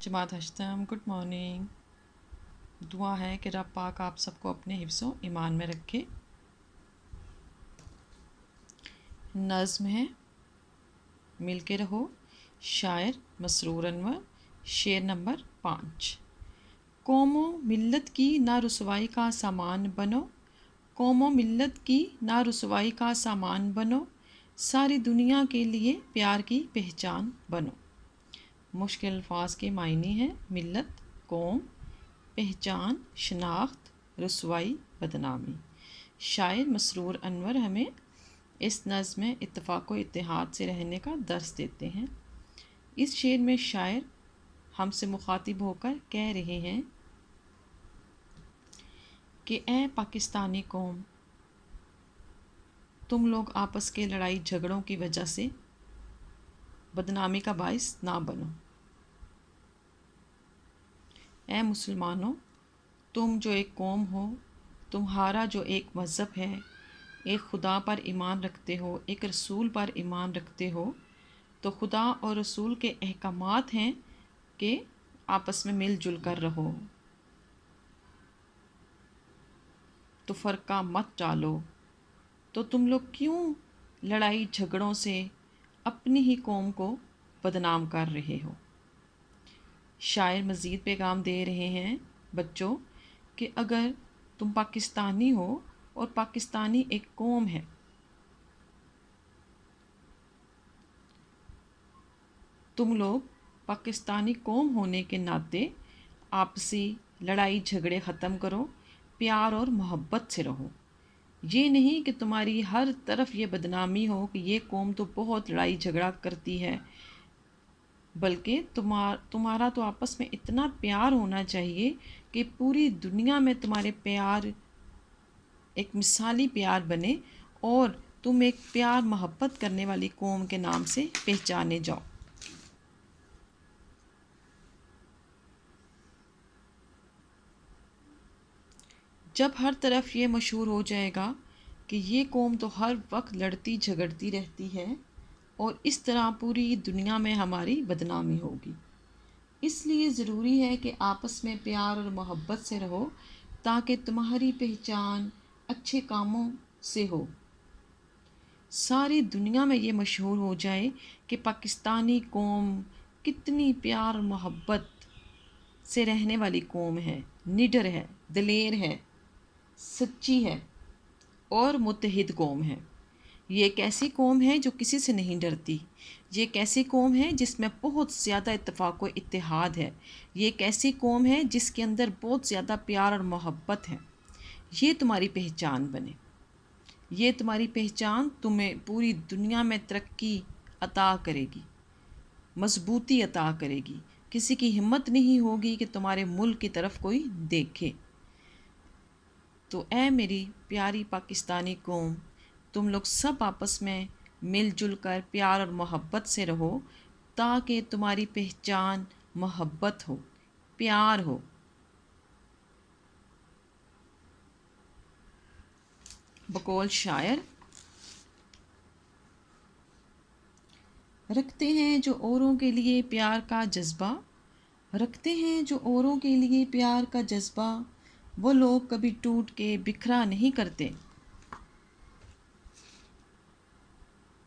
जमात हश्तम good morning. दुआ है कि रब पाक आप सबको अपने हिफ्ज़ व ईमान में रखे। नज़्म है मिल के रहो, शायर मसरूर अनवर। शेर नंबर 5। कौमो मिल्लत की ना रुसवाई का सामान बनो, कौमो मिल्लत की ना रुसवाई का सामान बनो, सारी दुनिया के लिए प्यार की पहचान बनो। मुश्किल अल्फाज के मायने हैं मिल्लत कौम, पहचान शनाख्त, रुसवाई बदनामी। शायर मसरूर अनवर हमें इस नज़्म में इत्तेफाक व इत्तेहाद से रहने का दर्स देते हैं। इस शेर में शायर हमसे मुखातिब होकर कह रहे हैं कि ए पाकिस्तानी कौम, तुम लोग आपस के लड़ाई झगड़ों की वजह से बदनामी का बाइस ना बनो। ए मुसलमानों, तुम जो एक कौम हो, तुम्हारा जो एक मज़हब है, एक खुदा पर ईमान रखते हो, एक रसूल पर ईमान रखते हो, तो खुदा और रसूल के अहकामात हैं कि आपस में मिलजुल कर रहो, तो फ़र्क़ा मत डालो। तो तुम लोग क्यों लड़ाई झगड़ों से अपनी ही कौम को बदनाम कर रहे हो। शायर मज़ीद पैगाम दे रहे हैं बच्चों कि अगर तुम पाकिस्तानी हो और पाकिस्तानी एक कौम है, तुम लोग पाकिस्तानी कौम होने के नाते आपसी लड़ाई झगड़े ख़त्म करो, प्यार और मोहब्बत से रहो। ये नहीं कि तुम्हारी हर तरफ ये बदनामी हो कि ये कौम तो बहुत लड़ाई झगड़ा करती है, बल्कि तुम्हारा तो आपस में इतना प्यार होना चाहिए कि पूरी दुनिया में तुम्हारे प्यार एक मिसाली प्यार बने और तुम एक प्यार मोहब्बत करने वाली कौम के नाम से पहचाने जाओ। जब हर तरफ ये मशहूर हो जाएगा कि ये कौम तो हर वक्त लड़ती झगड़ती रहती है और इस तरह पूरी दुनिया में हमारी बदनामी होगी। इसलिए ज़रूरी है कि आपस में प्यार और मोहब्बत से रहो, ताकि तुम्हारी पहचान अच्छे कामों से हो, सारी दुनिया में ये मशहूर हो जाए कि पाकिस्तानी कौम कितनी प्यार और मोहब्बत से रहने वाली कौम है, निडर है, दलेर है, सच्ची है और मुत्तहिद कौम है। ये एक ऐसी कौम है जो किसी से नहीं डरती। ये एक ऐसी कौम है जिसमें बहुत ज़्यादा इत्तेफाक व इत्तेहाद है। ये एक ऐसी कौम है जिसके अंदर बहुत ज़्यादा प्यार और मोहब्बत है। ये तुम्हारी पहचान बने। ये तुम्हारी पहचान तुम्हें पूरी दुनिया में तरक्की अता करेगी, मजबूती अता करेगी। किसी की हिम्मत नहीं होगी कि तुम्हारे मुल्क की तरफ कोई देखे। तो ऐ मेरी प्यारी पाकिस्तानी कौम, तुम लोग सब आपस में मिलजुल कर प्यार और मोहब्बत से रहो, ताकि तुम्हारी पहचान मोहब्बत हो, प्यार हो। बकौल शायर, रखते हैं जो औरों के लिए प्यार का जज्बा, रखते हैं जो औरों के लिए प्यार का जज्बा, वो लोग कभी टूट के बिखरा नहीं करते।